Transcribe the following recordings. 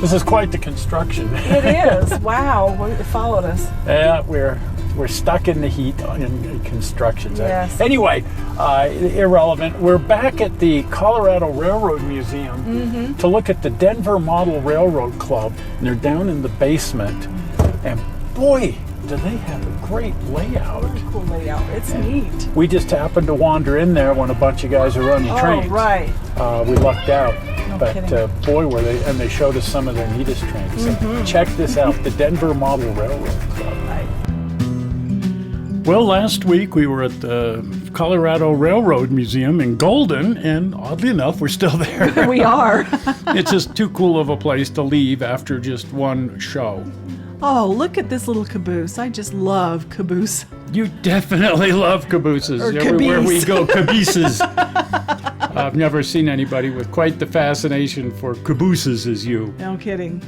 This is quite the construction. It is. Wow. It followed us. Yeah, we're stuck in the heat in construction. Yes. Anyway, irrelevant. We're back at the Colorado Railroad Museum to look at the Denver Model Railroad Club. And they're down in the basement. And boy, do they have a great layout. Really cool layout. It's neat. We just happened to wander in there when a bunch of guys are running trains. Oh, right. We lucked out. No But kidding. boy, were they, and they showed us some of their neatest trains. So check this out, the Denver Model Railroad Club. Well, last week we were at the Colorado Railroad Museum in Golden, and oddly enough, we're still there. We are. It's just too cool of a place to leave after just one show. Oh, look at this little caboose. I just love caboose. You definitely love cabooses. Or Everywhere we caboose. go, cabooses. I've never seen anybody with quite the fascination for cabooses as you. No kidding.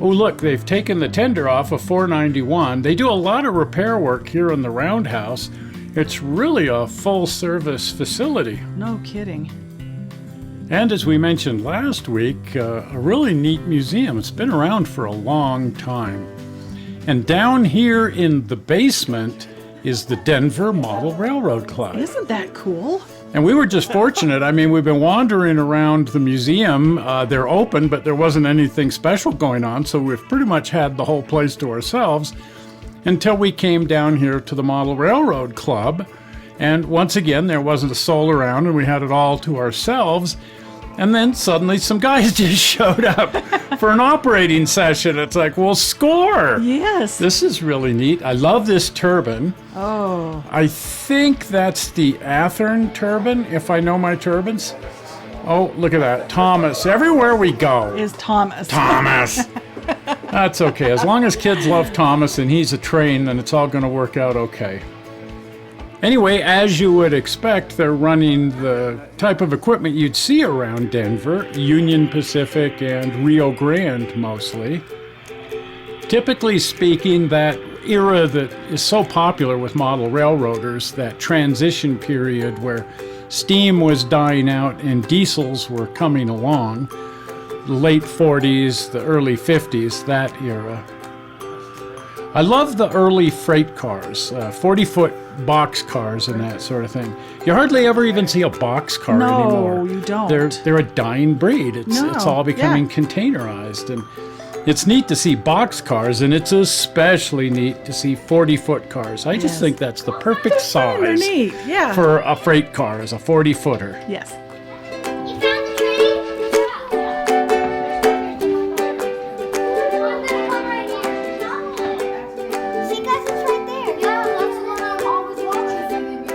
Oh, look, they've taken the tender off of 491. They do a lot of repair work here in the Roundhouse. It's really a full-service facility. No kidding. And as we mentioned last week, a really neat museum. It's been around for a long time. And down here in the basement is the Denver Model Railroad Club. Isn't that cool? And we were just fortunate. I mean, we've been wandering around the museum. They're open, but there wasn't anything special going on, so we've pretty much had the whole place to ourselves until we came down here to the Model Railroad Club. And once again, there wasn't a soul around, and we had it all to ourselves. And then suddenly some guys just showed up for an operating session. It's like, well, score! Yes. This is really neat. I love this turbine. Oh. I think that's the Athern turbine, if I know my turbines. Oh, look at that. Thomas. Everywhere we go. Is Thomas. Thomas. That's okay. As long as kids love Thomas and he's a train, then it's all going to work out okay. Anyway, as you would expect, they're running the type of equipment you'd see around Denver, Union Pacific and Rio Grande mostly. Typically speaking, that era that is so popular with model railroaders, that transition period where steam was dying out and diesels were coming along, the late 40s, the early 50s, that era. I love the early freight cars, 40-foot box cars and that sort of thing. You hardly ever even see a box car anymore. No, you don't. They're a dying breed. It's all becoming containerized. And it's neat to see box cars, and it's especially neat to see 40-foot cars. I just think that's the perfect size They're neat. Yeah. for a freight car, is a 40-footer. Yes. You found the tree? See, guys, it's right there. Yeah, that's the one I'm always watching.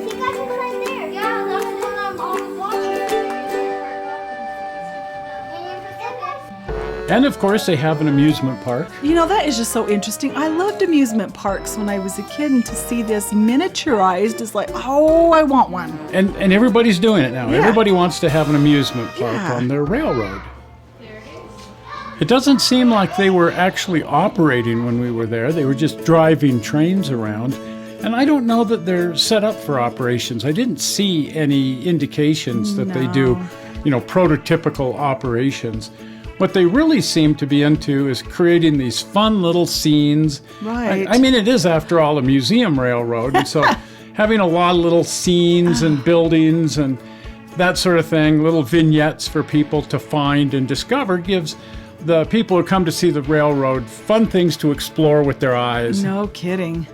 See, guys, it's right there. Yeah, that's the one I'm always watching. And of course, they have an amusement park. You know, that is just so interesting. I loved amusement parks when I was a kid, and to see this miniaturized is like, oh, I want one. And everybody's doing it now. Yeah. Everybody wants to have an amusement park Yeah. on their railroad. It doesn't seem like they were actually operating when we were there. They were just driving trains around. And I don't know that they're set up for operations. I didn't see any indications that they do, prototypical operations. What they really seem to be into is creating these fun little scenes. Right. I mean, it is, after all, a museum railroad. And so having a lot of little scenes and buildings and that sort of thing, little vignettes for people to find and discover, gives the people who come to see the railroad fun things to explore with their eyes. No kidding.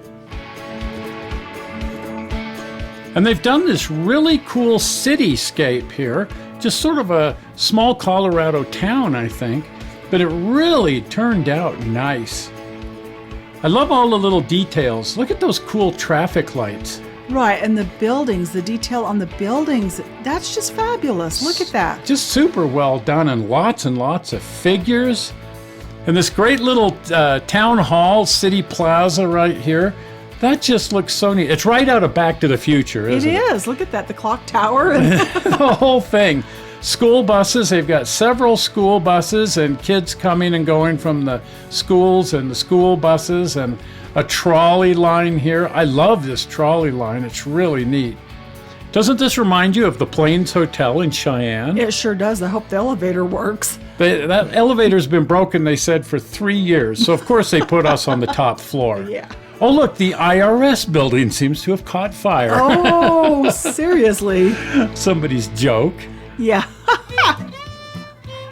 And they've done this really cool cityscape here, just sort of a small Colorado town, I think, but it really turned out nice. I love all the little details. Look at those cool traffic lights. Right, and the buildings, the detail on the buildings, that's just fabulous. Look at that. Just super well done, and lots of figures. And this great little town hall, city plaza right here. That just looks so neat. It's right out of Back to the Future, isn't it? It is. Look at that, the clock tower. And The whole thing. School buses, they've got several school buses and kids coming and going from the schools and the school buses, and a trolley line here. I love this trolley line. It's really neat. Doesn't this remind you of the Plains Hotel in Cheyenne? It sure does. I hope the elevator works. That elevator's been broken, they said, for 3 years. So, of course, they put us on the top floor. Yeah. Oh, look, the IRS building seems to have caught fire. Oh, seriously? Somebody's joke. Yeah.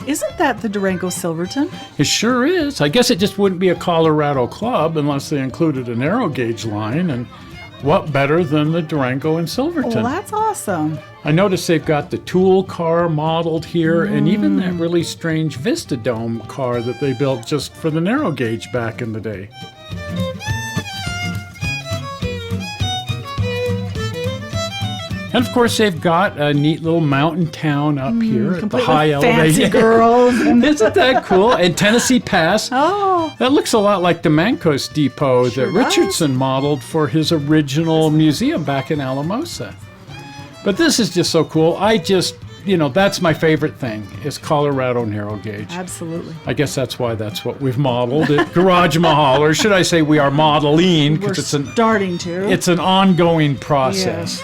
Isn't that the Durango Silverton? It sure is. I guess it just wouldn't be a Colorado club unless they included a narrow gauge line. And what better than the Durango and Silverton? Well, that's awesome. I noticed they've got the Tool car modeled here and even that really strange Vista Dome car that they built just for the narrow gauge back in the day. And of course, they've got a neat little mountain town up here at the high Fancy elevation. girls. Isn't that cool? And Tennessee Pass. Oh. That looks a lot like the Mancos Depot Sure that does. Richardson modeled for his original museum back in Alamosa. But this is just so cool. That's my favorite thing is Colorado narrow gauge. Absolutely. I guess that's why that's what we've modeled at Garage Mahal, or should I say we are modeling We're because starting to. it's an ongoing process.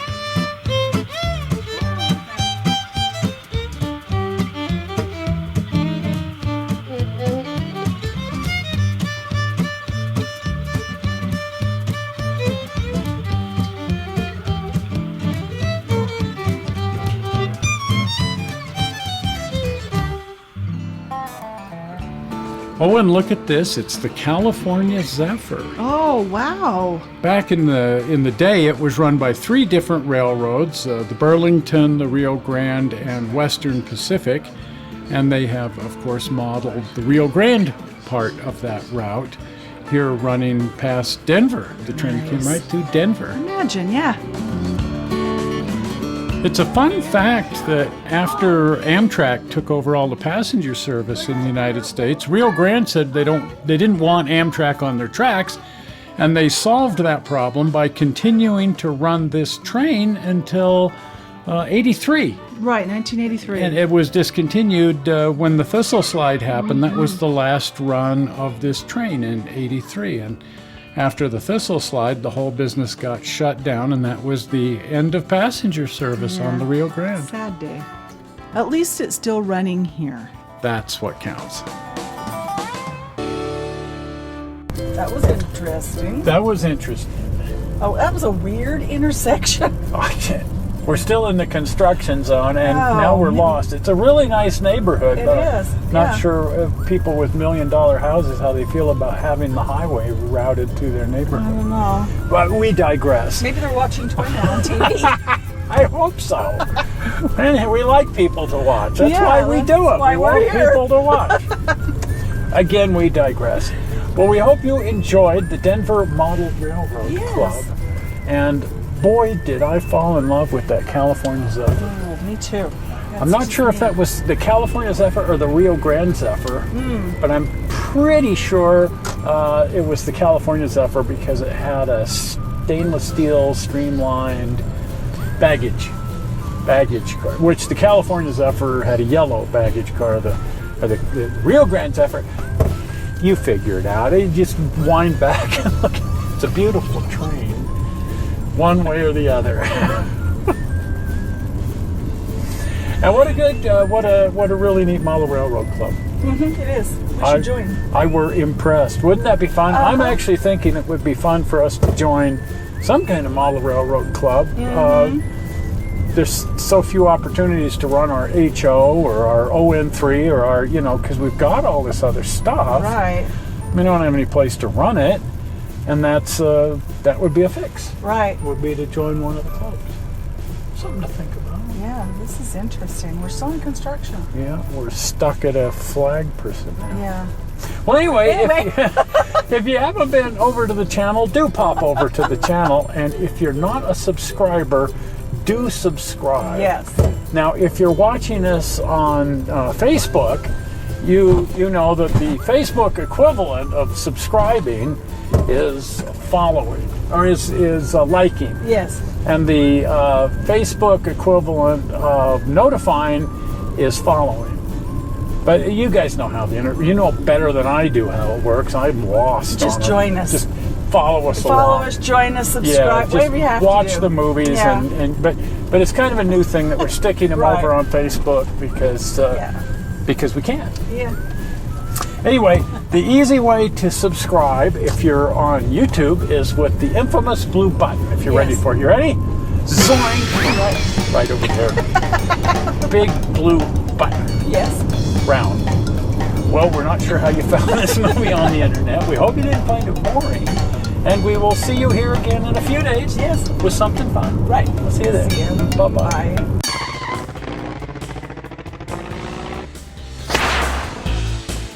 Oh, and look at this. It's the California Zephyr. Oh, wow. Back in the day, it was run by 3 different railroads, the Burlington, the Rio Grande, and Western Pacific. And they have, of course, modeled the Rio Grande part of that route here running past Denver. The train came right through Denver. Imagine, yeah. It's a fun fact that after Amtrak took over all the passenger service in the United States, Rio Grande said they didn't want Amtrak on their tracks, and they solved that problem by continuing to run this train until 83. Right, 1983. And it was discontinued when the Thistle Slide happened. That was the last run of this train in 83. And after the Thistle Slide, the whole business got shut down, and that was the end of passenger service on the Rio Grande. Sad day. At least it's still running here. That's what counts. That was interesting. That was interesting. Oh, that was a weird intersection. We're still in the construction zone, and Oh, now we're man. lost. It's a really nice neighborhood. It but is, Not yeah. sure if people with $1,000,000 houses how they feel about having the highway routed through their I neighborhood. don't know. But we digress. Maybe they're watching Toyman on TV. I hope so. And we like people to watch. That's Yeah, why we that's do it. why We we're want here. people to watch. Again, we digress. Well, we hope you enjoyed the Denver Model Railroad Yes. Club. And boy, did I fall in love with that California Zephyr. Oh, me too. I'm not sure if that was the California Zephyr or the Rio Grande Zephyr, but I'm pretty sure it was the California Zephyr because it had a stainless steel streamlined baggage car, which the California Zephyr had a yellow baggage car. The Rio Grande Zephyr, you figure it out. You just wind back and look. It's a beautiful train, one way or the other. And what a good, what a really neat model railroad club. It is. We should join. I were impressed. Wouldn't that be fun? I'm actually thinking it would be fun for us to join some kind of model railroad club. There's so few opportunities to run our HO or our ON3 or our, because we've got all this other stuff. Right. We don't have any place to run it, and that would be a fix. Right. Would be to join one of the clubs. Something to think about. Yeah, this is interesting. We're still in construction. Yeah, we're stuck at a flag person now. Yeah. Well, anyway. If you haven't been over to the channel, do pop over to the channel. And if you're not a subscriber, do subscribe. Yes. Now, if you're watching us on Facebook, you know that the Facebook equivalent of subscribing is following, or is liking. Yes. And the Facebook equivalent of notifying is following. But you guys know how you know better than I do how it works. I'm lost. Just on it. join us. Just follow us Follow along. us, join us, Yeah, subscribe, just whatever you have watch to do. the movies, Yeah. but it's kind of a new thing that we're sticking them Right. over on Facebook because we can. Yeah. Anyway, the easy way to subscribe if you're on YouTube is with the infamous blue button. If you're ready Yes. for it, you ready? Zoink! Right over there. Big blue button. Yes. Round. Well, we're not sure how you found this movie on the internet. We hope you didn't find it boring. And we will see you here again in a few days. Yes. With something fun. Right. We'll see you then. See you. Bye-bye. Bye.